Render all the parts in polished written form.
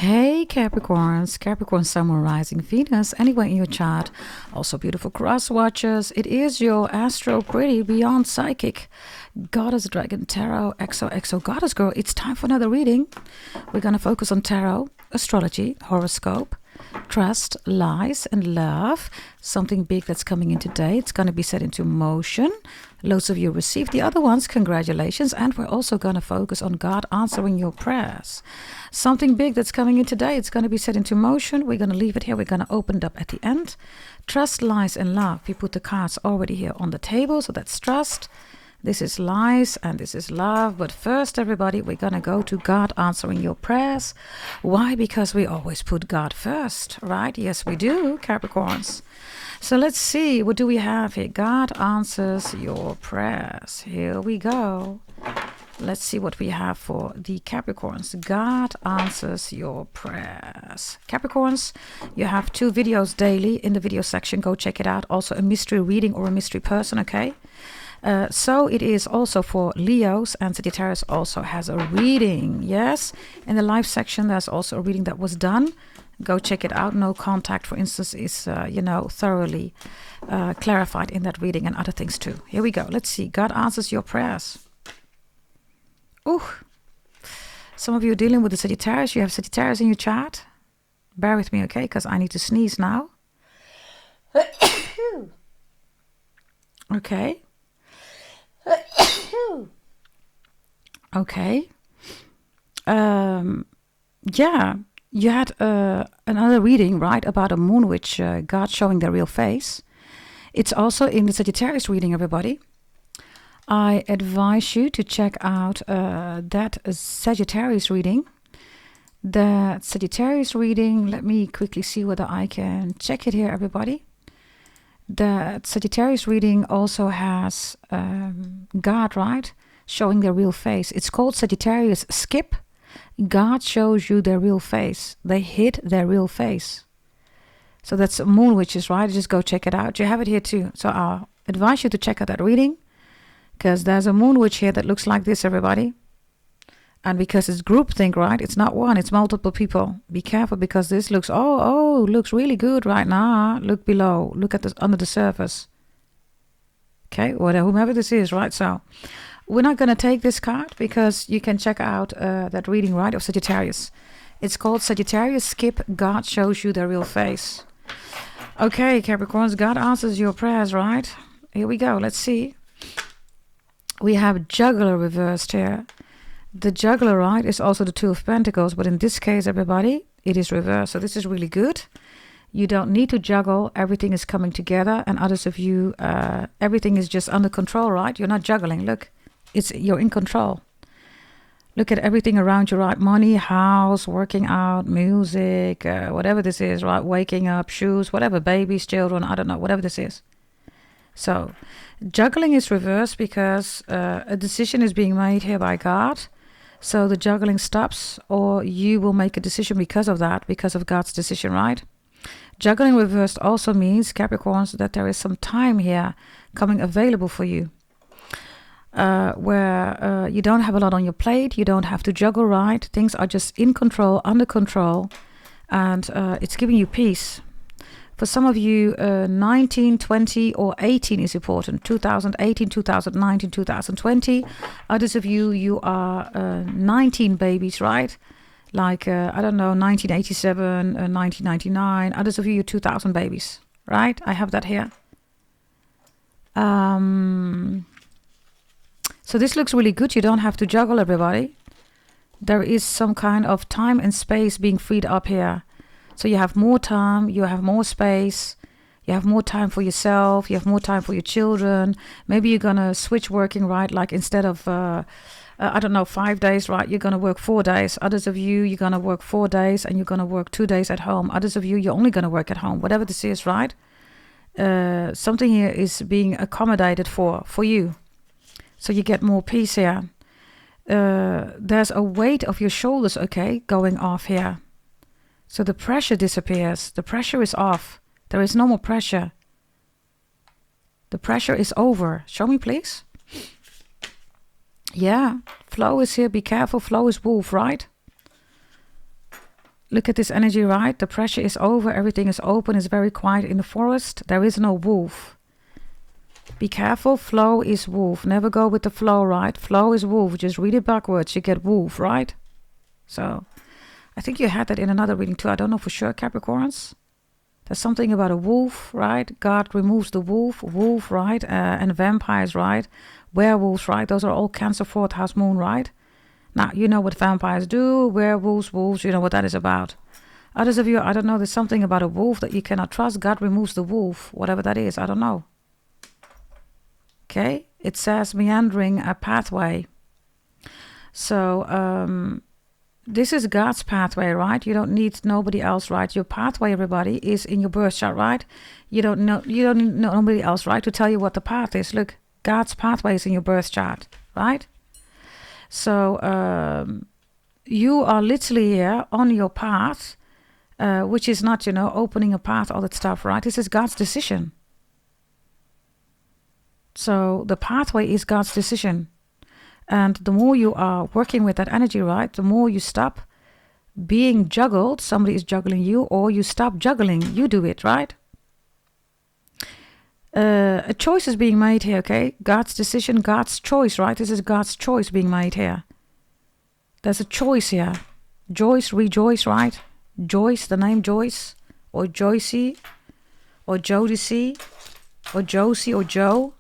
Hey Capricorns, Capricorn Sun, Moon, Rising, Venus, anywhere in your chart. Also beautiful cross watchers. It is your Astro Pretty Beyond Psychic Goddess Dragon Tarot XOXO Goddess Girl. It's time for another reading. We're going to focus on tarot, astrology, horoscope, trust, lies, and love. Something big that's coming in today. It's going to be set into motion. Loads of you received the other ones. Congratulations. And we're also going to focus on God answering your prayers. Something big that's coming in today. It's going to be set into motion. We're going to leave it here. We're going to open it up at the end. Trust, lies, and love. We put the cards already here on the table. So that's trust. This is lies and this is love. But first, everybody, we're going to go to God answering your prayers. Why? Because we always put God first, right? Yes, we do, Capricorns. So let's see. What do we have here? God answers your prayers. Here we go. Let's see what we have for the Capricorns. God answers your prayers. Capricorns, you have 2 videos daily in the video section. Go check it out. Also a mystery reading or a mystery person, okay? So it is also for Leos, and Sagittarius also has a reading. Yes, in the live section there's also a reading that was done. Go check it out. No contact, for instance, is thoroughly clarified in that reading, and other things too. Here we go. Let's see. God answers your prayers. Ooh, some of you are dealing with the Sagittarius. You have Sagittarius in your chart. Bear with me, okay? Because I need to sneeze now. Okay. Okay. Yeah, you had another reading, right, about a moon witch, God showing their real face. It's also in the Sagittarius reading, everybody. I advise you to check out that Sagittarius reading. That Sagittarius reading, let me quickly see whether I can check it here, everybody. The Sagittarius reading also has God, right, showing their real face. It's called Sagittarius Skip. God shows you their real face. They hid their real face. So that's moon witches, right? Just go check it out. You have it here too. So I'll advise you to check out that reading, because there's a moon witch here that looks like this, everybody. And because it's groupthink, right? It's not one, it's multiple people. Be careful, because this looks, looks really good right now. Look below, look at this under the surface. Okay, whatever, whomever this is, right? So we're not going to take this card, because you can check out that reading, right, of Sagittarius. It's called Sagittarius Skip, God shows you their real face. Okay, Capricorns, God answers your prayers, right? Here we go, let's see. We have Juggler reversed here. The Juggler, right, is also the 2 of Pentacles, but in this case, everybody, it is reversed. So this is really good. You don't need to juggle. Everything is coming together, and others of you, everything is just under control, right? You're not juggling. Look, you're in control. Look at everything around you, right? Money, house, working out, music, whatever this is, right? Waking up, shoes, whatever, babies, children, I don't know, whatever this is. So juggling is reversed because a decision is being made here by God. So the juggling stops, or you will make a decision because of that, because of God's decision, right? Juggling reversed also means, Capricorns, that there is some time here coming available for you, where you don't have a lot on your plate, you don't have to juggle, right? Things are just in control, under control, and it's giving you peace. For some of you, 19, 20, or 18 is important. 2018, 2019, 2020. Others of you, you are 19 babies, right? Like, I don't know, 1987, 1999. Others of you, you're 2000 babies, right? I have that here. So this looks really good. You don't have to juggle, everybody. There is some kind of time and space being freed up here. So you have more time, you have more space, you have more time for yourself, you have more time for your children. Maybe you're going to switch working, right? Like instead of, 5 days, right? You're going to work 4 days. Others of you, you're going to work 4 days and you're going to work 2 days at home. Others of you, you're only going to work at home. Whatever this is, right? Something here is being accommodated for you. So you get more peace here. There's a weight of your shoulders, okay, going off here. So the pressure disappears. The pressure is off. There is no more pressure. The pressure is over. Show me, please. Yeah, flow is here. Be careful. Flow is wolf, right? Look at this energy, right? The pressure is over. Everything is open. It's very quiet in the forest. There is no wolf. Be careful. Flow is wolf. Never go with the flow, right? Flow is wolf. Just read it backwards. You get wolf, right? So I think you had that in another reading too. I don't know for sure, Capricorns. There's something about a wolf, right? God removes the wolf, right? And vampires, right? Werewolves, right? Those are all Cancer 4th house moon, right? Now, you know what vampires do, werewolves, wolves, you know what that is about. Others of you, I don't know, there's something about a wolf that you cannot trust. God removes the wolf, whatever that is, I don't know. Okay, it says meandering a pathway. So, this is God's pathway, right? You don't need nobody else, right? Your pathway, everybody, is in your birth chart, right? You don't need nobody else, right, to tell you what the path is. Look, God's pathway is in your birth chart, right? So you are literally here on your path, which is not, opening a path, all that stuff, right? This is God's decision. So the pathway is God's decision. And the more you are working with that energy, right, the more you stop being juggled. Somebody is juggling you, or you stop juggling. You do it, right? A choice is being made here, okay? God's decision, God's choice, right? This is God's choice being made here. There's a choice here. Joyce, rejoice, right? Joyce, the name Joyce, or Joycey, or Jodeci, or Josie, or Joe.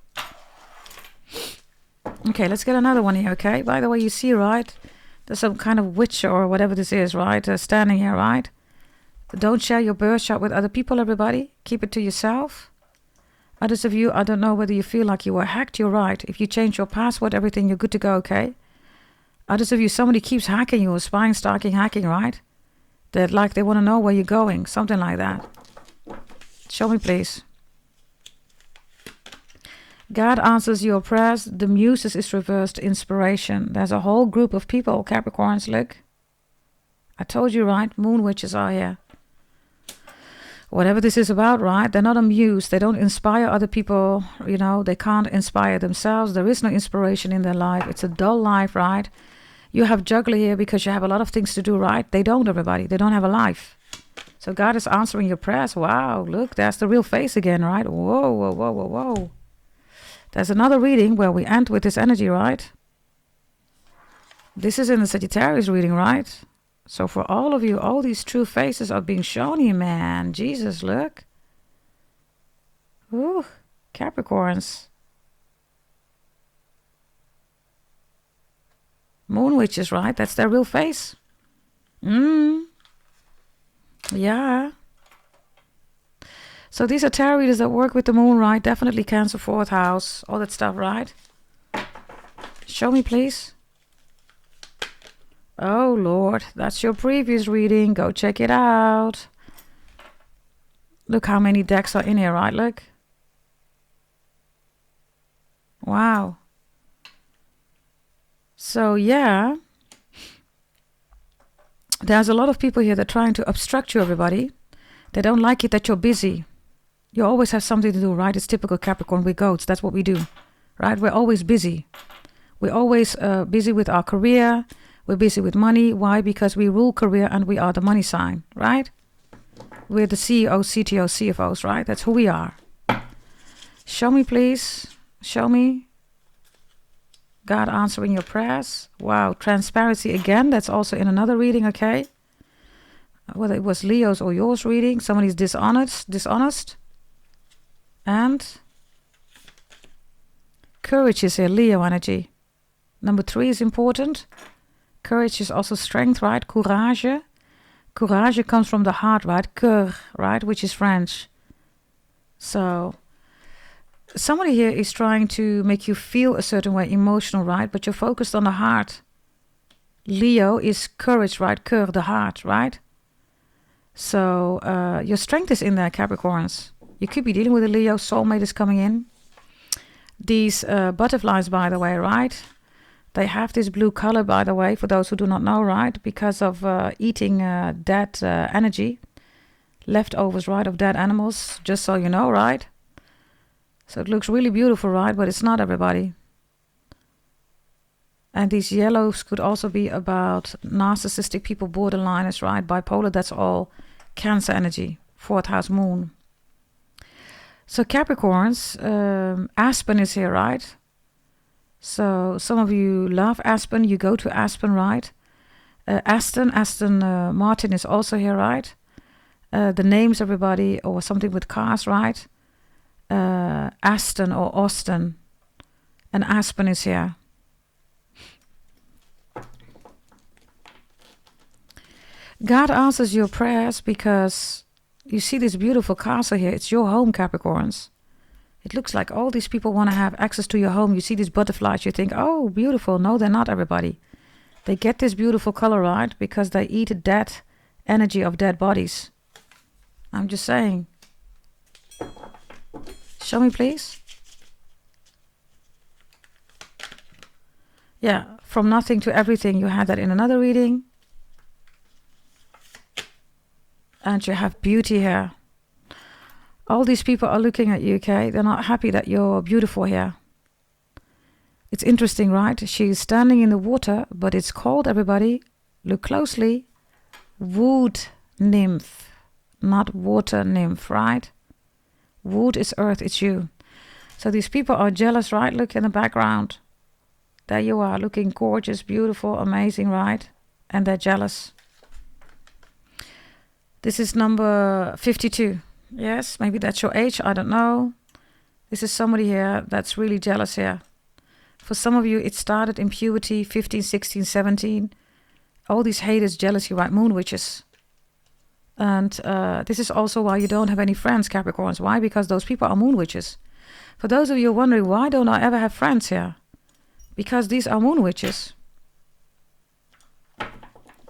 Okay, let's get another one here, okay? By the way, you see, right? There's some kind of witch or whatever this is, right? Standing here, right? Don't share your birth chart with other people, everybody. Keep it to yourself. Others of you, I don't know whether you feel like you were hacked, you're right. If you change your password, everything, you're good to go, okay? Others of you, somebody keeps hacking you, or spying, stalking, hacking, right? That like they want to know where you're going, something like that. Show me, please. God answers your prayers. The muses is reversed inspiration. There's a whole group of people, Capricorns, look. I told you, right? Moon witches are here. Whatever this is about, right? They're not amused. They don't inspire other people. They can't inspire themselves. There is no inspiration in their life. It's a dull life, right? You have Juggler here because you have a lot of things to do, right? They don't, everybody. They don't have a life. So God is answering your prayers. Wow, look, there's the real face again, right? Whoa, whoa, whoa, whoa, whoa. There's another reading where we end with this energy, right? This is in the Sagittarius reading, right? So for all of you, all these true faces are being shown here, man. Jesus, look. Ooh, Capricorns. Moon witches, right? That's their real face. Yeah. So these are tarot readers that work with the moon, right? Definitely Cancer 4th house, all that stuff, right? Show me, please. Oh, Lord, that's your previous reading. Go check it out. Look how many decks are in here, right? Look. Wow. So, yeah. There's a lot of people here that are trying to obstruct you, everybody. They don't like it that you're busy. You always have something to do, right? It's typical Capricorn. We're goats. That's what we do, right? We're always busy. We're always busy with our career. We're busy with money. Why? Because we rule career and we are the money sign, right? We're the CEO, CTO, CFOs, right? That's who we are. Show me, please. Show me. God answering your prayers. Wow. Transparency again. That's also in another reading, okay? Whether it was Leo's or yours reading. Somebody's dishonest. And courage is here, Leo energy. Number 3 is important. Courage is also strength, right? Courage. Courage comes from the heart, right? Cœur, right? Which is French. So somebody here is trying to make you feel a certain way, emotional, right? But you're focused on the heart. Leo is courage, right? Cœur, the heart, right? So your strength is in there, Capricorns. You could be dealing with a Leo. Soulmate is coming in. These butterflies, by the way, right? They have this blue color, by the way, for those who do not know, right? Because of eating dead energy. Leftovers, right, of dead animals. Just so you know, right? So it looks really beautiful, right? But it's not, everybody. And these yellows could also be about narcissistic people, borderliners, right? Bipolar, that's all Cancer energy, 4th house moon. So Capricorns, Aspen is here, right? So some of you love Aspen, you go to Aspen, right? Aston Martin is also here, right? The names, everybody, or something with cars, right? Aston or Austin. And Aspen is here. God answers your prayers because you see this beautiful castle here. It's your home, Capricorns. It looks like all these people want to have access to your home. You see these butterflies, you think, oh, beautiful. No, they're not, everybody. They get this beautiful color, right? Because they eat dead energy of dead bodies. I'm just saying. Show me, please. Yeah, from nothing to everything. You had that in another reading. And you have beauty here. All these people are looking at you, okay? They're not happy that you're beautiful here. It's interesting, right? She's standing in the water, but it's called, everybody, look closely, wood nymph, not water nymph, right? Wood is earth, it's you. So these people are jealous, right? Look in the background. There you are, looking gorgeous, beautiful, amazing, right? And they're jealous. This is number 52. Yes, maybe that's your age, I don't know. This is somebody here that's really jealous here. For some of you, it started in puberty, 15, 16, 17. All these haters, jealousy, right? Moon witches. And this is also why you don't have any friends, Capricorns. Why? Because those people are moon witches. For those of you wondering, why don't I ever have friends here? Because these are moon witches.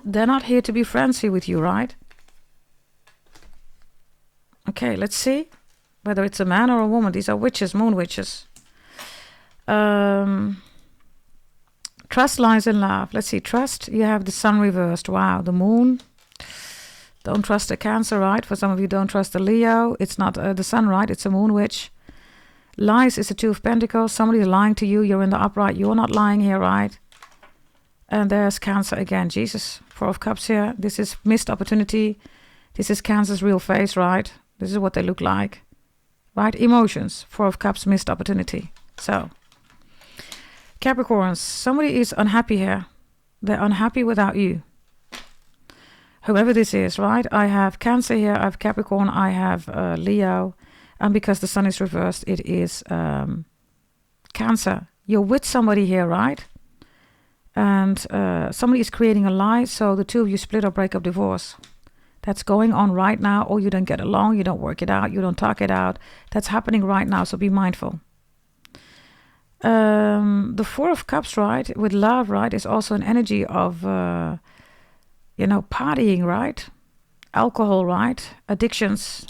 They're not here to be friends here with you, right? Okay, let's see whether it's a man or a woman. These are witches, moon witches. Trust lies in love. Let's see, trust, you have the sun reversed. Wow, the moon. Don't trust a Cancer, right? For some of you, don't trust a Leo. It's not the sun, right? It's a moon witch. Lies is the 2 of Pentacles. Somebody's lying to you. You're in the upright. You're not lying here, right? And there's Cancer again. Jesus, 4 of Cups here. This is missed opportunity. This is Cancer's real face, right? This is what they look like, right? Emotions, 4 of Cups, missed opportunity. So, Capricorns, somebody is unhappy here. They're unhappy without you. Whoever this is, right? I have Cancer here, I have Capricorn, I have Leo. And because the sun is reversed, it is Cancer. You're with somebody here, right? And somebody is creating a lie, so the 2 of you split or break up, divorce. That's going on right now, or you don't get along, you don't work it out, you don't talk it out. That's happening right now, so be mindful. The 4 of Cups, right, with love, right, is also an energy of, partying, right? Alcohol, right? Addictions.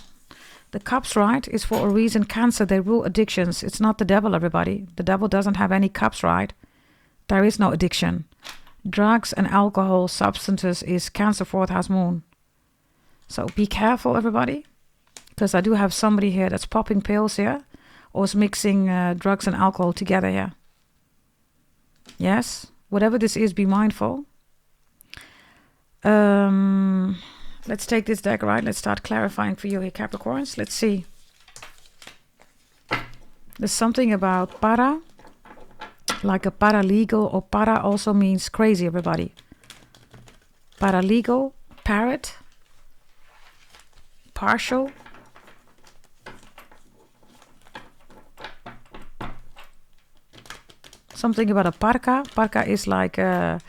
The Cups, right, is for a reason. Cancer, they rule addictions. It's not the devil, everybody. The devil doesn't have any cups, right? There is no addiction. Drugs and alcohol, substances is Cancer, 4th house moon. So be careful, everybody, because I do have somebody here that's popping pills here or is mixing drugs and alcohol together here. Yes, whatever this is, be mindful. Let's take this deck, right? Let's start clarifying for you here, Capricorns. Let's see. There's something about para, like a paralegal, or para also means crazy, everybody. Paralegal, parrot. Partial. Something about a parka. Parka is like a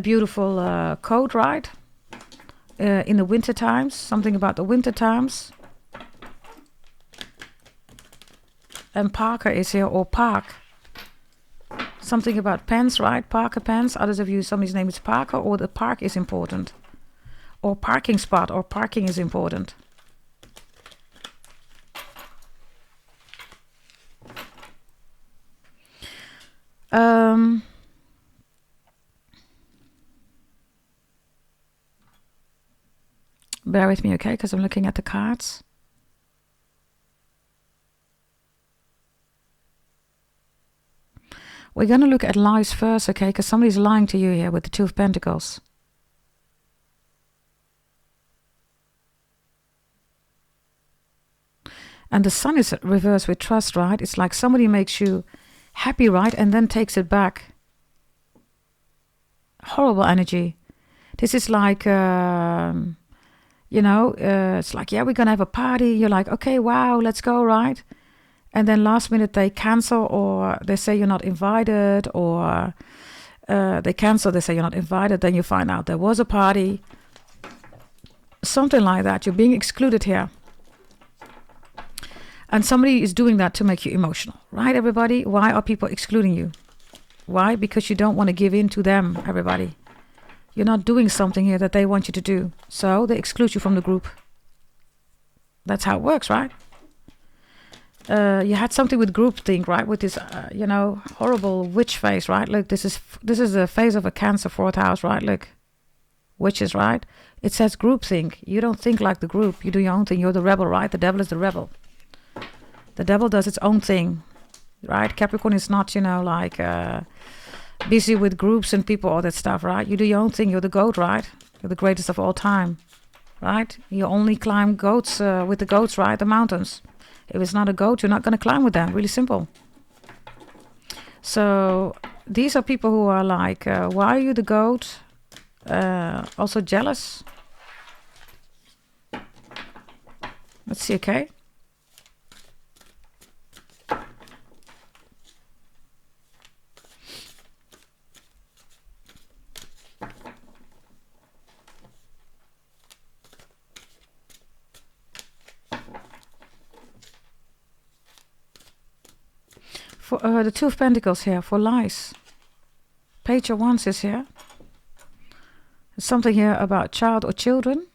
beautiful coat, right? In the winter times. Something about the winter times. And parka is here, or park. Something about pens, right? Parker pens. Others of you, somebody's name is Parker, or the park is important. Or parking spot, or parking is important. Bear with me, okay, because I'm looking at the cards. We're going to look at lies first, okay? Because somebody's lying to you here with the Two of Pentacles. And the Sun is reversed with trust, right? It's like somebody makes you happy, right? And then takes it back. Horrible energy. This is like, it's like, yeah, we're going to have a party. You're like, okay, wow, let's go, right? And then last minute they cancel, or they say you're not invited, or they cancel, they say you're not invited. Then you find out there was a party. Something like that. You're being excluded here. And somebody is doing that to make you emotional, right, everybody? Why are people excluding you? Why? Because you don't want to give in to them, everybody. You're not doing something here that they want you to do. So they exclude you from the group. That's how it works, right? You had something with groupthink, right? With this, horrible witch face, right? Look, this is the face of a Cancer 4th house, right? Look, witches, right? It says groupthink. You don't think like the group. You do your own thing. You're the rebel, right? The devil is the rebel. The devil does its own thing, right? Capricorn is not, busy with groups and people, all that stuff, right? You do your own thing. You're the goat, right? You're the greatest of all time, right? You only climb goats with the goats, right? The mountains. If it's not a goat, you're not going to climb with them. Really simple. So these are people who are like, why are you the goat? Also jealous. Let's see, okay? For the Two of Pentacles here, for lies. Page of Wands is here. There's something here about child or children.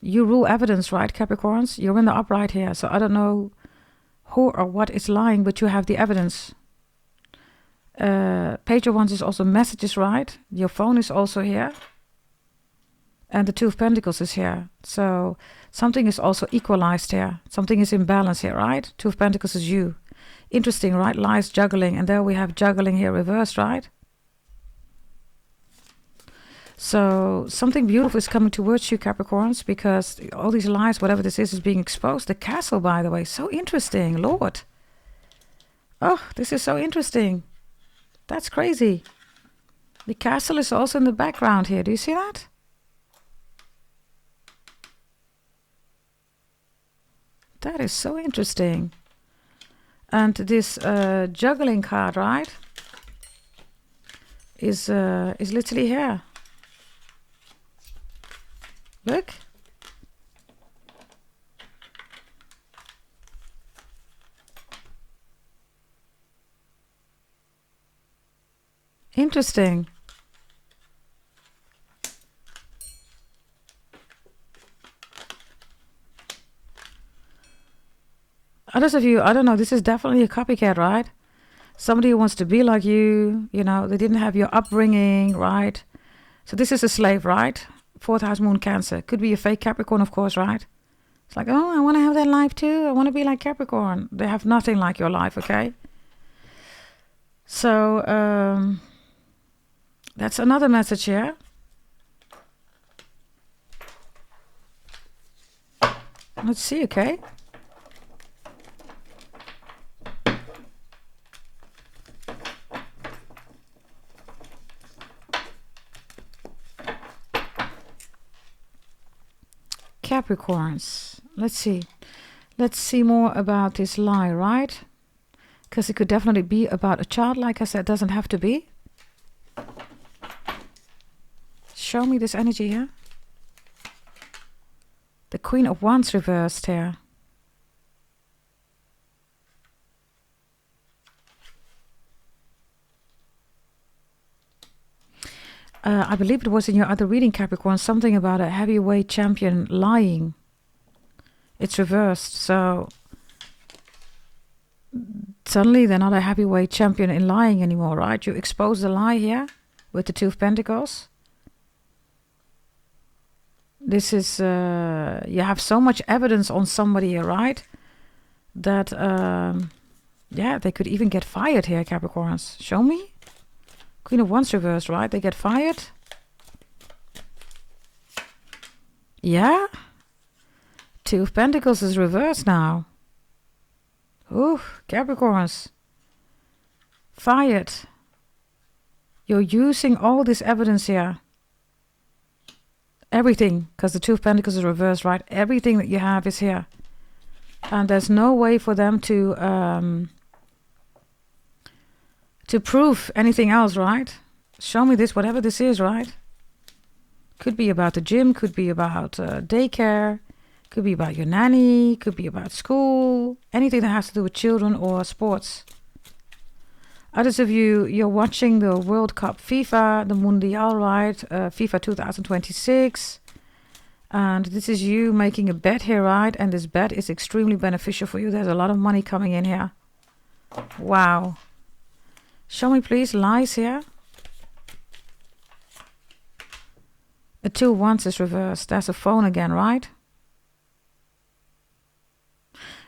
You rule evidence, right, Capricorns? You're in the upright here, so I don't know who or what is lying, but you have the evidence. Page of Wands is also messages, right? Your phone is also here. And the Two of Pentacles is here. So something is also equalized here. Something is in balance here, right? Two of Pentacles is you. Interesting, right? Lies, juggling. And there we have juggling here reversed, right? So something beautiful is coming towards you, Capricorns, because all these lies, whatever this is being exposed. The castle, by the way, so interesting. Lord. Oh, this is so interesting. That's crazy. The castle is also in the background here. Do you see that? That is so interesting. And this juggling card, right, is literally here. Look. Interesting. Others of you, I don't know, this is definitely a copycat, right? Somebody who wants to be like you, they didn't have your upbringing, right? So this is a slave, right? 4th house moon Cancer. Could be a fake Capricorn, of course, right? It's like, oh, I want to have that life too. I want to be like Capricorn. They have nothing like your life, okay? So that's another message here. Let's see, okay? Capricorns. Let's see. Let's see more about this lie, right? Because it could definitely be about a child. Like I said, it doesn't have to be. Show me this energy here. The Queen of Wands reversed here. I believe it was in your other reading, Capricorn, something about a heavyweight champion lying. It's reversed, so suddenly they're not a heavyweight champion in lying anymore, right? You expose the lie here with the Two of Pentacles. This is, you have so much evidence on somebody here, right? that, yeah, they could even get fired here, Capricorns. Show me. Queen of Wands reversed, right? They get fired. Yeah. Two of Pentacles is reversed now. Ooh, Capricorns. Fired. You're using all this evidence here. Everything, because the Two of Pentacles is reversed, right? Everything that you have is here. And there's no way for them to prove anything else, right? Show me this, whatever this is, right? Could be about the gym, could be about daycare, could be about your nanny, could be about school, anything that has to do with children or sports. Others of you, you're watching the World Cup FIFA, the Mundial, right? FIFA 2026. And this is you making a bet here, right? And this bet is extremely beneficial for you. There's a lot of money coming in here. Wow. Show me, please, lies here. A 2 of Wands is reversed. There's a phone again, right?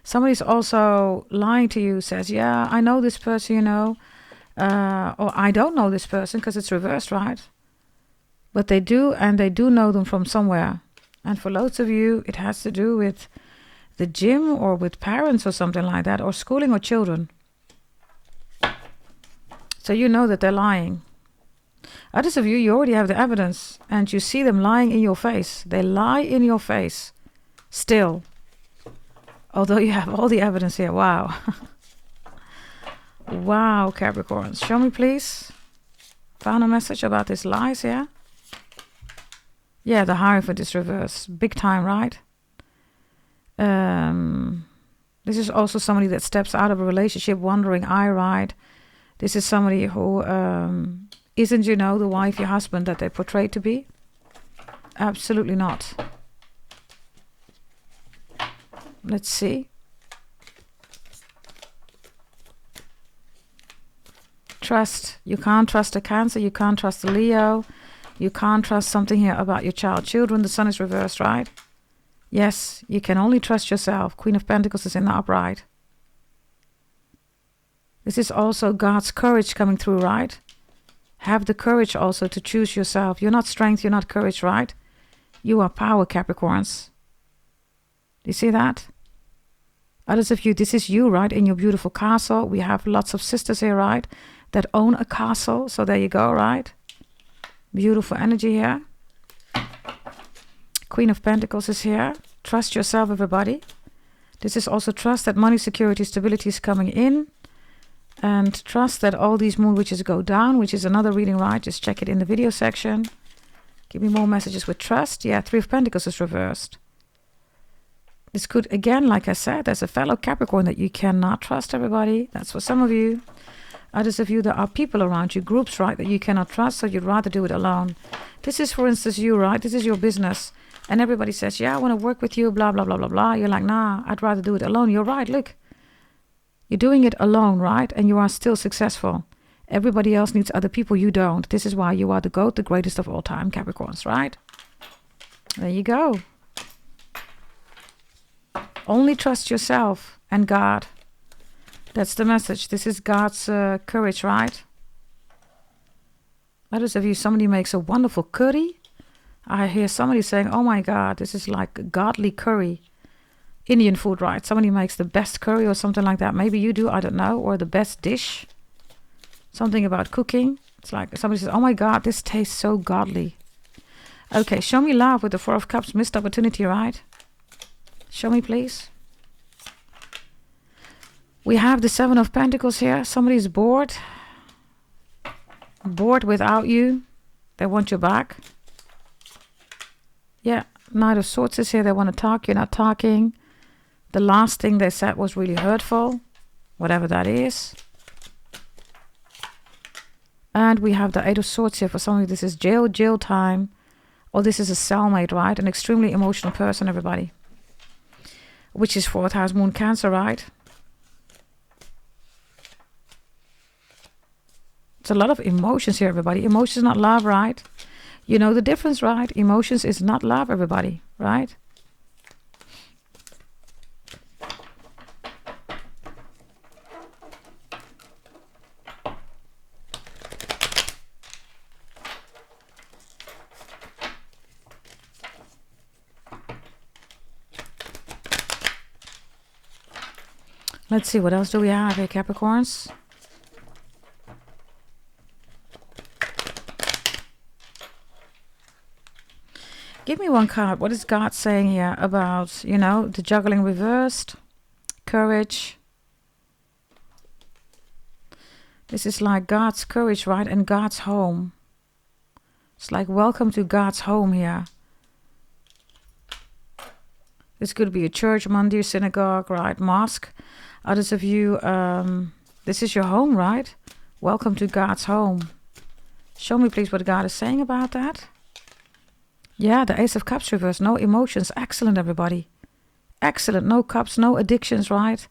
Somebody's also lying to you, says, yeah, I know this person, you know. Or I don't know this person because it's reversed, right? But they do, and they do know them from somewhere. And for loads of you, it has to do with the gym or with parents or something like that, or schooling or children. So you know that they're lying. Others of you, you already have the evidence and you see them lying in your face. They lie in your face still. Although you have all the evidence here. Wow. Wow, Capricorns. Show me, please. Found a message about this lies here. Yeah, the Hierophant is reversed. Big time, right? This is also somebody that steps out of a relationship wondering, I right? This is somebody who isn't, you know, the wife, your husband that they portray to be. Absolutely not. Let's see. Trust. You can't trust a Cancer. You can't trust a Leo. You can't trust something here about your child. Children, the Sun is reversed, right? Yes, you can only trust yourself. Queen of Pentacles is in the upright. This is also God's courage coming through, right? Have the courage also to choose yourself. You're not strength, you're not courage, right? You are power, Capricorns. Do you see that? Others of you, this is you, right? In your beautiful castle. We have lots of sisters here, right? That own a castle. So there you go, right? Beautiful energy here. Queen of Pentacles is here. Trust yourself, everybody. This is also trust that money, security, stability is coming in. And trust that all these moon witches go down, which is another reading, right? Just check it in the video section. Give me more messages with trust. Yeah, 3 of Pentacles is reversed. This could, again, like I said, there's a fellow Capricorn that you cannot trust, everybody. That's for some of you. Others of you, there are people around you, groups, right, that you cannot trust, so you'd rather do it alone. This is, for instance, you, right? This is your business. And everybody says, yeah, I want to work with you, blah, blah, blah, blah, blah. You're like, nah, I'd rather do it alone. You're right, look. You're doing it alone, right? And you are still successful. Everybody else needs other people, you don't. This is why you are the GOAT, the greatest of all time, Capricorns, right? There you go. Only trust yourself and God. That's the message. This is God's courage, right? Others of you, somebody makes a wonderful curry. I hear somebody saying, oh my God, this is like godly curry. Indian food, right? Somebody makes the best curry or something like that. Maybe you do, I don't know. Or the best dish. Something about cooking. It's like somebody says, oh my God, this tastes so godly. Okay, show me love with the 4 of Cups. Missed opportunity, right? Show me, please. We have the 7 of Pentacles here. Somebody's bored. Bored without you. They want you back. Yeah, Knight of Swords is here. They want to talk. You're not talking. The last thing they said was really hurtful. Whatever that is. And we have the 8 of Swords here. For some of you, this is jail time. Or this is a cellmate, right? An extremely emotional person, everybody. Which is 4th house moon Cancer, right? It's a lot of emotions here, everybody. Emotions, not love, right? You know the difference, right? Emotions is not love, everybody, right? Let's see, what else do we have here, Capricorns? Give me one card. What is God saying here about, you know, the juggling reversed, courage? This is like God's courage, right? And God's home. It's like welcome to God's home here. This could be a church, mandir, synagogue, right? Mosque. Others of you, this is your home, right? Welcome to God's home. Show me, please, what God is saying about that. Yeah, the Ace of Cups reversed. No emotions. Excellent, everybody. Excellent. No cups, no addictions, right?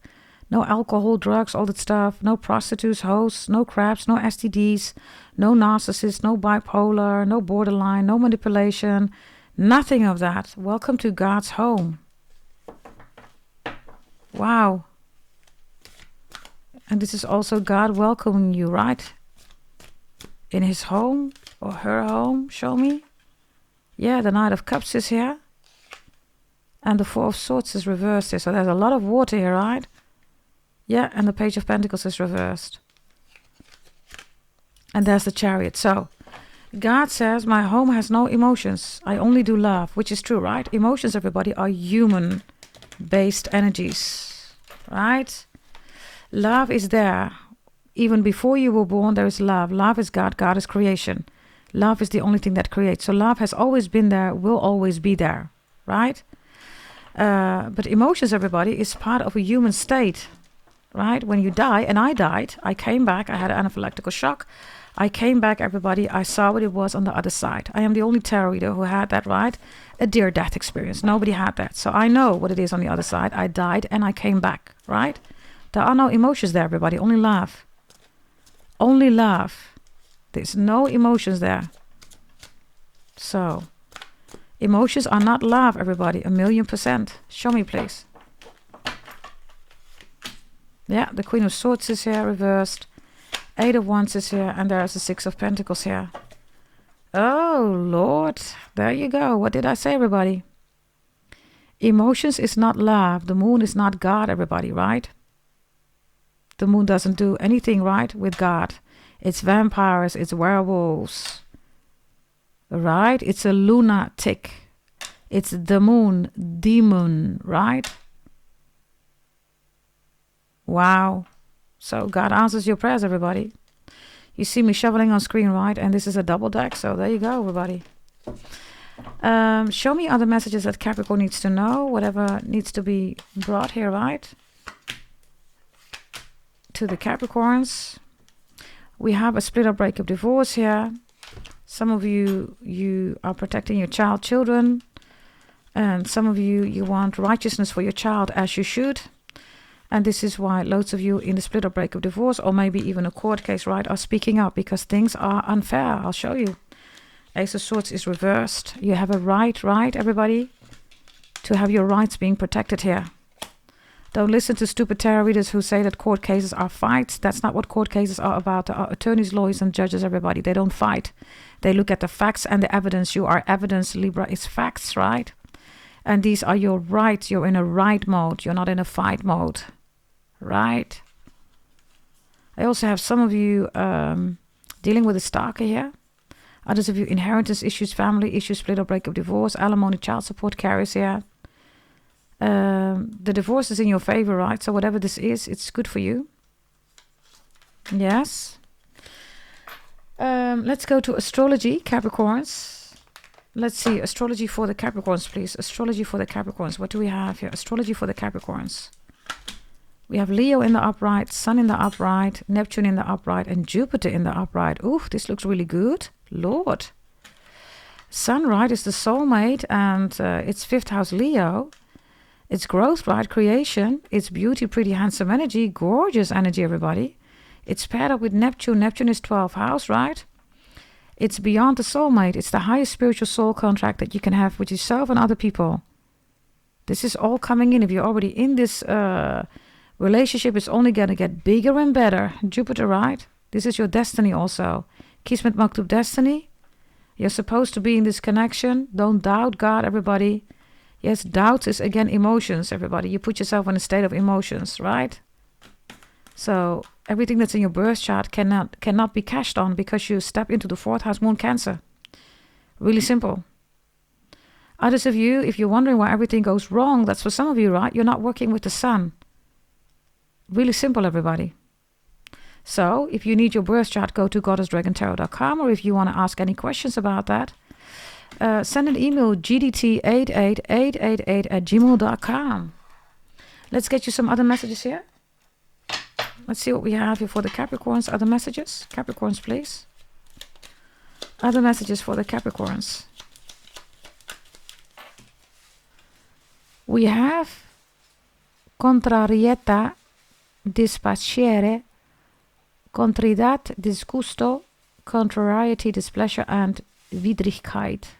No alcohol, drugs, all that stuff. No prostitutes, hosts, no crabs, no STDs, no narcissists, no bipolar, no borderline, no manipulation. Nothing of that. Welcome to God's home. Wow. And this is also God welcoming you, right? In his home or her home. Show me. Yeah, the Knight of Cups is here. And the Four of Swords is reversed here. So there's a lot of water here, right? Yeah, and the Page of Pentacles is reversed. And there's the Chariot. So God says, my home has no emotions. I only do love, which is true, right? Emotions, everybody, are human-based energies, right? Love is there. Even before you were born, there is love. Love is God. God is creation. Love is the only thing that creates. So love has always been there, will always be there, right? But emotions, everybody, is part of a human state, right? When you die, and I died, I came back, I had an anaphylactic shock. I came back, everybody, I saw what it was on the other side. I am the only tarot reader who had that, right? A near-death experience. Nobody had that. So I know what it is on the other side. I died and I came back, right? There are no emotions there, everybody. Only love. Only love. There's no emotions there. So, emotions are not love, everybody. 1,000,000%. Show me, please. Yeah, the Queen of Swords is here, reversed. 8 of Wands is here, and there's the 6 of Pentacles here. Oh, Lord. There you go. What did I say, everybody? Emotions is not love. The moon is not God, everybody, right? The moon doesn't do anything right with God. It's vampires, it's werewolves, right? It's a lunatic. It's the moon, demon, right? Wow. So God answers your prayers, everybody. You see me shoveling on screen, right? And this is a double deck, so there you go, everybody. Show me other messages that Capricorn needs to know, whatever needs to be brought here, right? To the Capricorns. We have a split up, breakup, divorce here. Some of you are protecting your children. And some of you want righteousness for your child, as you should. And this is why loads of you in the split up, breakup, divorce, or maybe even a court case, right, are speaking up because things are unfair. I'll show you. Ace of Swords is reversed. You have a right, everybody, to have your rights being protected here. Don't listen to stupid tarot readers who say that court cases are fights. That's not what court cases are about. There are attorneys, lawyers, and judges, everybody. They don't fight. They look at the facts and the evidence. You are evidence. Libra is facts, right? And these are your rights. You're in a right mode. You're not in a fight mode, right? I also have some of you dealing with a stalker here. Others of you inheritance issues, family issues, split or breakup, divorce, alimony, child support carries here. The divorce is in your favor, right? So whatever this is, it's good for you. Yes. Let's go to astrology, Capricorns. Let's see, astrology for the Capricorns, please. Astrology for the Capricorns. What do we have here? Astrology for the Capricorns. We have Leo in the upright, Sun in the upright, Neptune in the upright, and Jupiter in the upright. Ooh, this looks really good. Lord. Sun, right, is the soulmate, and it's 5th house Leo. It's growth, right? Creation. It's beauty, pretty, handsome energy. Gorgeous energy, everybody. It's paired up with Neptune. Neptune is 12th house, right? It's beyond the soulmate. It's the highest spiritual soul contract that you can have with yourself and other people. This is all coming in. If you're already in this relationship, it's only going to get bigger and better. Jupiter, right? This is your destiny also. Kismet Maktub destiny. You're supposed to be in this connection. Don't doubt God, everybody. Yes, doubt is again emotions, everybody. You put yourself in a state of emotions, right? So everything that's in your birth chart cannot be cashed on because you step into the 4th house moon Cancer. Really simple. Others of you, if you're wondering why everything goes wrong, that's for some of you, right? You're not working with the sun. Really simple, everybody. So if you need your birth chart, go to goddessdragontarot.com, or if you want to ask any questions about that, send an email, gdt88888@gmail.com. Let's get you some other messages here. Let's see what we have here for the Capricorns. Other messages. Capricorns, please. Other messages for the Capricorns. We have contrarietà, dispiacere, contrarietà, disgusto, contrariety, displeasure, and widrigkeit.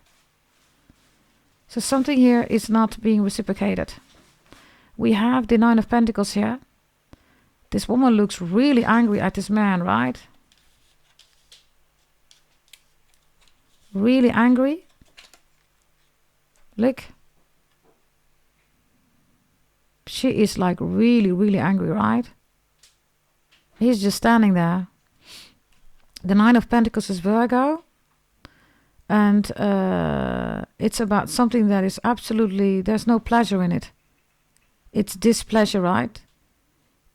So something here is not being reciprocated. We have the 9 of Pentacles here. This woman looks really angry at this man, right? Really angry. Look. She is like really, really angry, right? He's just standing there. The 9 of Pentacles is Virgo. And it's about something that is absolutely, there's no pleasure in it. It's displeasure, right?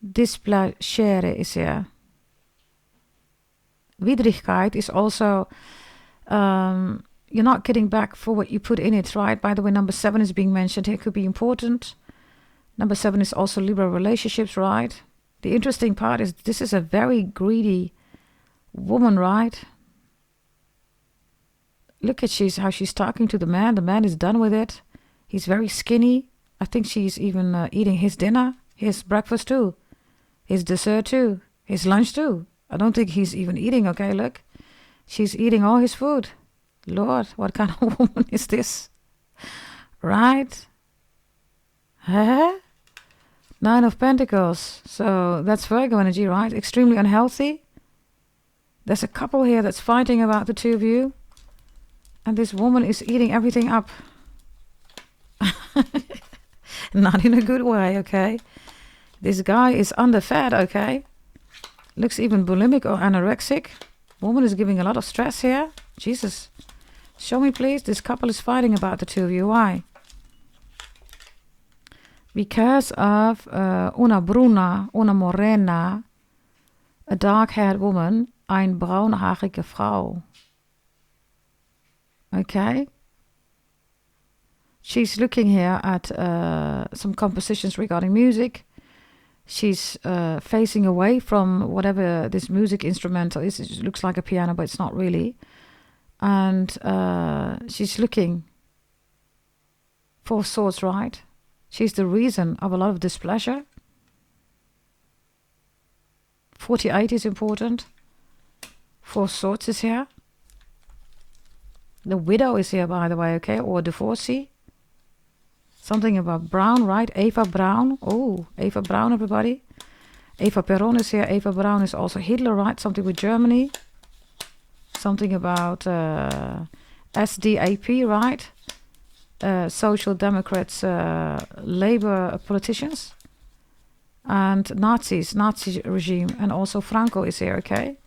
Dispiacere is here. Widrigkeit is also, you're not getting back for what you put in it, right? By the way, number 7 is being mentioned here. Could be important. Number 7 is also Libra relationships, right? The interesting part is this is a very greedy woman, right? Look at how she's talking to the man. The man is done with it. He's very skinny. I think she's even eating his dinner, his breakfast too, his dessert too, his lunch too. I don't think he's even eating, okay, look. She's eating all his food. Lord, what kind of woman is this? Right? Huh? 9 of Pentacles. So that's Virgo energy, right? Extremely unhealthy. There's a couple here that's fighting about the two of you. And this woman is eating everything up. Not in a good way, okay? This guy is underfed, okay? Looks even bulimic or anorexic. Woman is giving a lot of stress here. Jesus. Show me, please. This couple is fighting about the two of you. Why? Because of una bruna, una morena, a dark-haired woman, ein braunhaarige Frau. Okay? She's looking here at some compositions regarding music. She's facing away from whatever this music instrumental is. It looks like a piano, but it's not really. And she's looking for swords, right? She's the reason of a lot of displeasure. 48 is important. 4 swords is here. The widow is here, by the way, okay? Or divorcee. Something about Brown, right? Eva Braun. Oh, Eva Braun, everybody. Eva Peron is here. Eva Braun is also Hitler, right? Something with Germany. Something about SDAP, right? Social Democrats, labor politicians. And Nazis, Nazi regime. And also Franco is here, okay?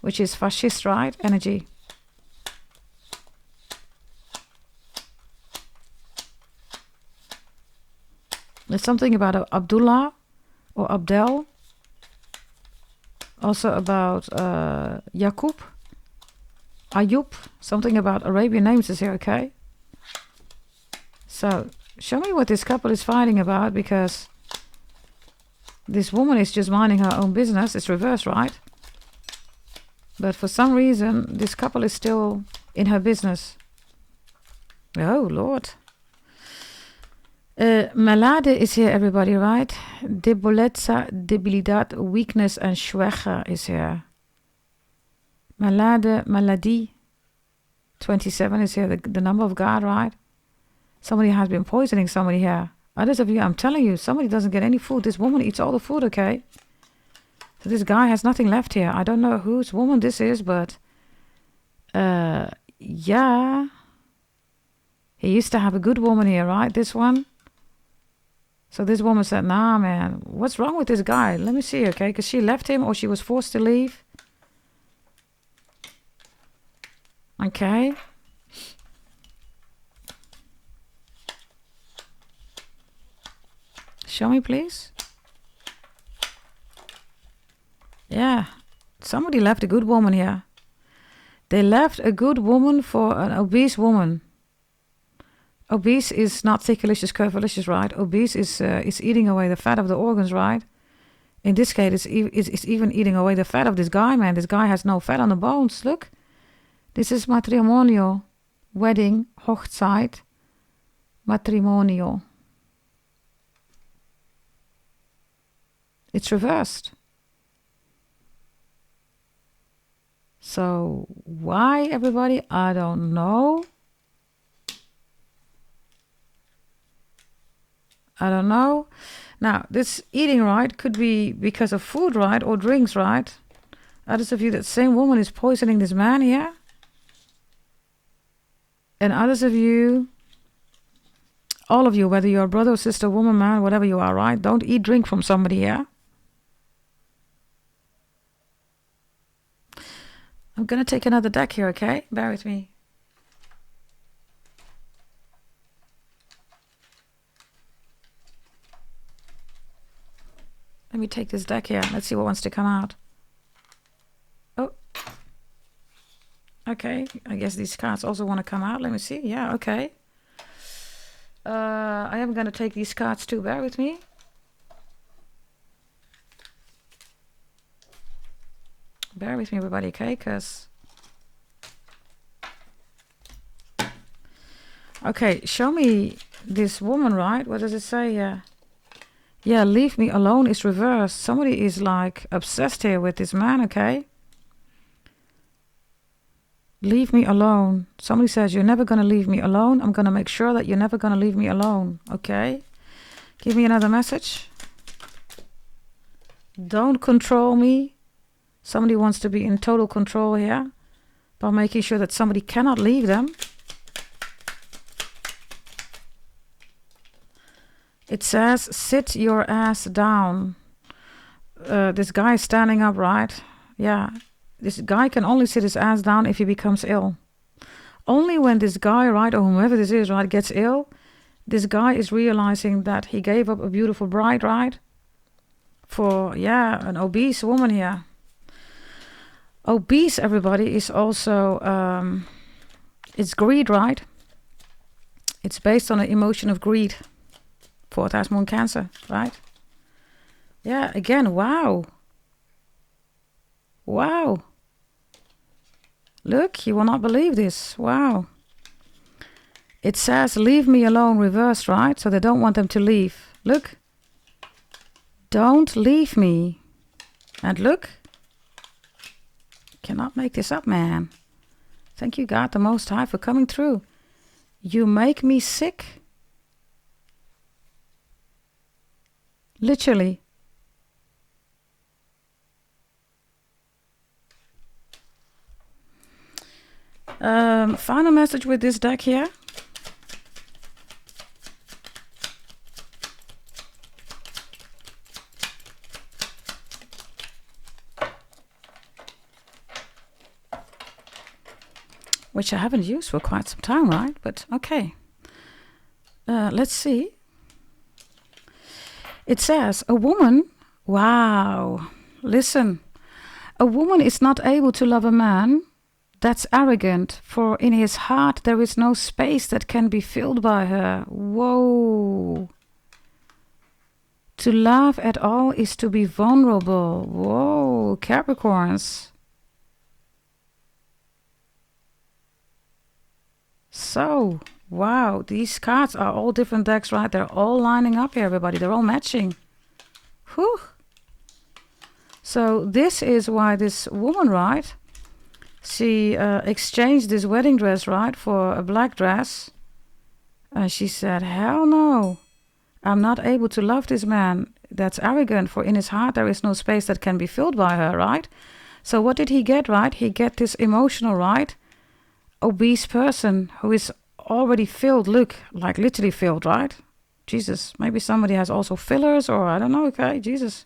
Which is fascist, right? Energy. There's something about Abdullah or Abdel. Also about Yaqub. Ayub. Something about Arabian names is here, okay? So, show me what this couple is fighting about, because this woman is just minding her own business. It's reversed, right? But for some reason, this couple is still in her business. Oh, Lord. Malade is here, everybody, right? Debolezza, debilidad, weakness, and schwäche is here. Malade, maladie. 27 is here, the number of God, right? Somebody has been poisoning somebody here. Others of you, I'm telling you, somebody doesn't get any food. This woman eats all the food, okay? So this guy has nothing left here. I don't know whose woman this is, but yeah. He used to have a good woman here, right? This one. So this woman said, nah, man, what's wrong with this guy? Let me see, okay? Because she left him or she was forced to leave. Okay. Show me, please. Yeah. Somebody left a good woman here. They left a good woman for an obese woman. Obese is not thickalicious, curvilicious, right? Obese is eating away the fat of the organs, right? In this case, it's even eating away the fat of this guy, man. This guy has no fat on the bones. Look. This is matrimonial. Wedding. Hochzeit. Matrimonial. It's reversed. So, why, everybody? I don't know. I don't know. Now, this eating, right, could be because of food, right, or drinks, right? Others of you, that same woman is poisoning this man here. And others of you, all of you, whether you're a brother, sister, woman, man, whatever you are, right? Don't eat, drink from somebody here. I'm going to take another deck here, okay? Bear with me. Let me take this deck here. Let's see what wants to come out. Oh. Okay. I guess these cards also want to come out. Let me see. Yeah, okay. I am going to take these cards too. Bear with me. Bear with me, everybody, okay? Because... Okay, show me this woman, right? What does it say? Yeah, leave me alone is reversed. Somebody is like obsessed here with this man, okay? Leave me alone. Somebody says, you're never going to leave me alone. I'm going to make sure that you're never going to leave me alone, okay? Give me another message. Don't control me. Somebody wants to be in total control here by making sure that somebody cannot leave them. It says, sit your ass down. This guy is standing up, right? Yeah. This guy can only sit his ass down if he becomes ill. Only when this guy, right, or whomever this is, right, gets ill, this guy is realizing that he gave up a beautiful bride, right? For, yeah, an obese woman here. Obese, everybody, is also, it's greed, right? It's based on an emotion of greed. Fourth house moon Cancer, right? Yeah, again, wow. Wow. Look, you will not believe this. Wow. It says, leave me alone, reversed, right? So they don't want them to leave. Look. Don't leave me. And look. Cannot make this up, man. Thank you, God the Most High, for coming through. You make me sick. Literally. Final message with this deck here. Which I haven't used for quite some time, right? But okay. Let's see. It says, a woman, wow, listen. A woman is not able to love a man that's arrogant, for in his heart there is no space that can be filled by her. Whoa. To love at all is to be vulnerable. Whoa, Capricorns. So, wow, these cards are all different decks, right? They're all lining up here, everybody. They're all matching. Whew. So this is why this woman, right? She exchanged this wedding dress, right, for a black dress. And she said, hell no. I'm not able to love this man that's arrogant, for in his heart there is no space that can be filled by her, right? So what did he get, right? He get this emotional, right? Obese person who is already filled, look, like literally filled, right? Jesus. Maybe somebody has also fillers, or I don't know. Okay, Jesus.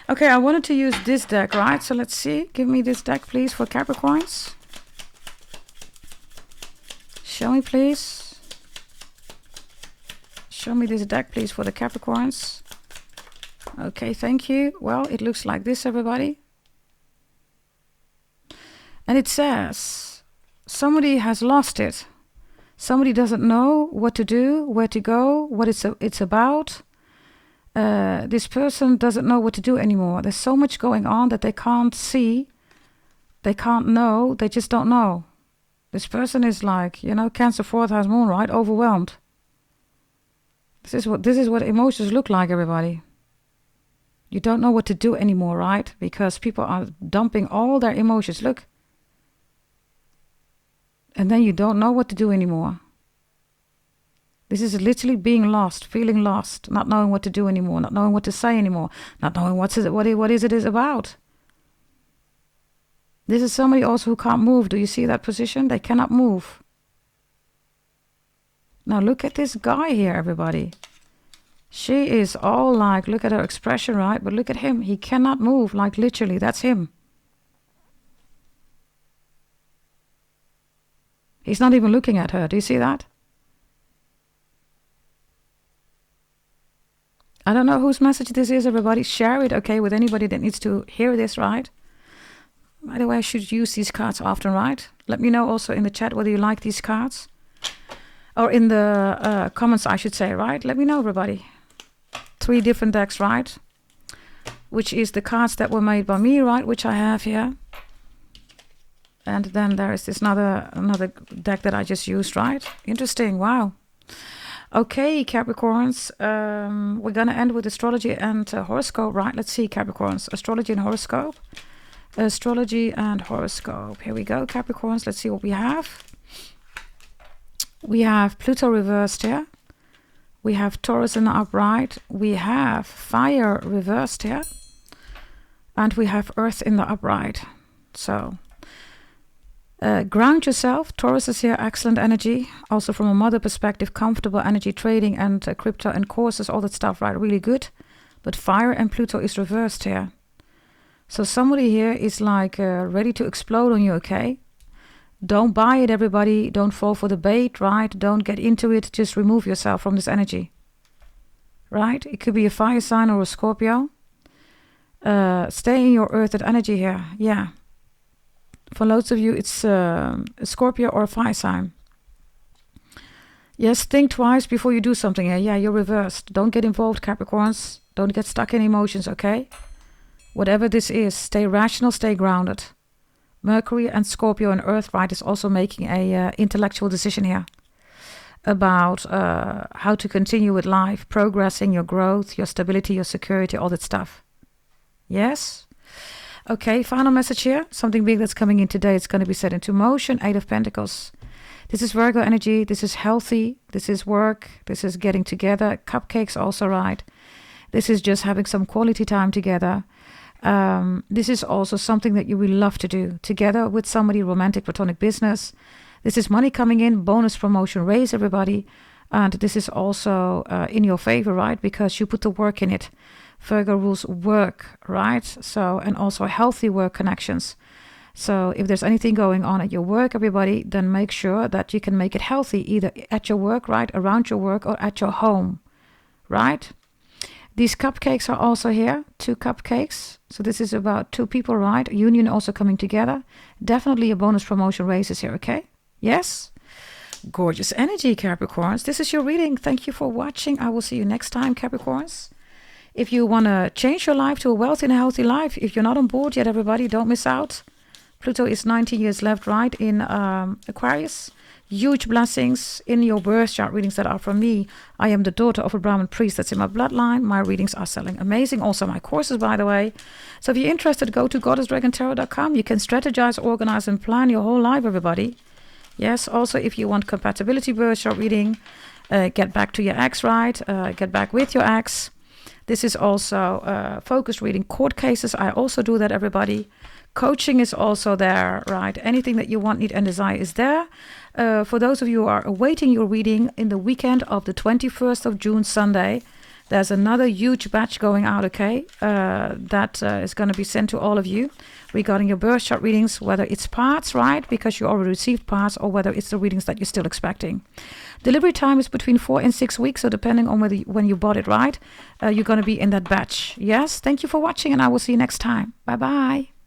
Okay, I wanted to use this deck, right? So let's see. Give me this deck, please, for Capricorns. Show me, please. Show me this deck, please, for the Capricorns. Okay, thank you. Well, it looks like this, everybody. And it says, somebody has lost it. Somebody doesn't know what to do, where to go, what it's about. This person doesn't know what to do anymore. There's so much going on that they can't see. They can't know. They just don't know. This person is like, you know, Cancer 4th house moon, right? Overwhelmed. This is what emotions look like, everybody. You don't know what to do anymore, right? Because people are dumping all their emotions. Look. And then you don't know what to do anymore. This is literally being lost, feeling lost, not knowing what to do anymore, not knowing what to say anymore, not knowing what it is about. This is somebody also who can't move. Do you see that position? They cannot move. Now look at this guy here, everybody. She is all like, look at her expression, right? But look at him. He cannot move, like literally. That's him. He's not even looking at her. Do you see that? I don't know whose message this is, everybody. Share it, okay, with anybody that needs to hear this, right? By the way, I should use these cards often, right? Let me know also in the chat whether you like these cards. Or in the comments, I should say, right? Let me know, everybody. 3 different decks, right? Which is the cards that were made by me, right? Which I have here. And then there is this another deck that I just used, right? Interesting, wow. Okay, Capricorns, we're going to end with astrology and horoscope, right? Let's see, Capricorns, astrology and horoscope. Astrology and horoscope. Here we go, Capricorns. Let's see what we have. We have Pluto reversed here. We have Taurus in the upright. We have fire reversed here. And we have Earth in the upright. So ground yourself. Taurus is here, excellent energy. Also from a mother perspective, comfortable energy, trading and crypto and courses, all that stuff, right? Really good. But fire and Pluto is reversed here. So somebody here is like ready to explode on you, okay? Don't buy it, everybody. Don't fall for the bait, right? Don't get into it. Just remove yourself from this energy, right? It could be a fire sign or a Scorpio. Stay in your earthed energy here. Yeah. For loads of you, it's a Scorpio or a fire sign. Yes, think twice before you do something here. Yeah, you're reversed. Don't get involved, Capricorns. Don't get stuck in emotions, okay? Whatever this is, stay rational, stay grounded. Mercury and Scorpio and Earth, right, is also making a intellectual decision here about how to continue with life, progressing, your growth, your stability, your security, all that stuff. Yes? Okay, final message here. Something big that's coming in today. It's going to be set into motion. 8 of Pentacles. This is Virgo energy. This is healthy. This is work. This is getting together. Cupcakes also, right? This is just having some quality time together. This is also something that you will love to do together with somebody, romantic, platonic business. This is money coming in, bonus promotion, raise everybody. And this is also in your favor, right? Because you put the work in it. Virgo rules work, right? So, and also healthy work connections. So if there's anything going on at your work, everybody, then make sure that you can make it healthy, either at your work, right? Around your work or at your home, right? These cupcakes are also here, 2 cupcakes. So this is about 2 people, right? A union also coming together. Definitely a bonus promotion raises here, okay? Yes? Gorgeous energy, Capricorns. This is your reading. Thank you for watching. I will see you next time, Capricorns. If you want to change your life to a wealthy and a healthy life, if you're not on board yet, everybody, don't miss out. Pluto is 19 years left, right, in Aquarius. Huge blessings in your birth chart readings that are from me. I am the daughter of a Brahmin priest. That's in my bloodline. My readings are selling amazing. Also my courses, by the way. So if you're interested, go to goddessdragontarot.com. You can strategize, organize, and plan your whole life, everybody. Yes, also if you want compatibility birth chart reading, get back to your ex, right? Get back with your ex. This is also focus reading court cases. I also do that, everybody. Coaching is also there, right? Anything that you want, need, and desire is there. For those of you who are awaiting your reading, in the weekend of the 21st of June, Sunday, there's another huge batch going out, okay? That is going to be sent to all of you regarding your birth chart readings, whether it's parts, right? Because you already received parts, or whether it's the readings that you're still expecting. Delivery time is between 4 and 6 weeks, so depending on when you bought it, right? You're going to be in that batch. Yes, thank you for watching, and I will see you next time. Bye-bye.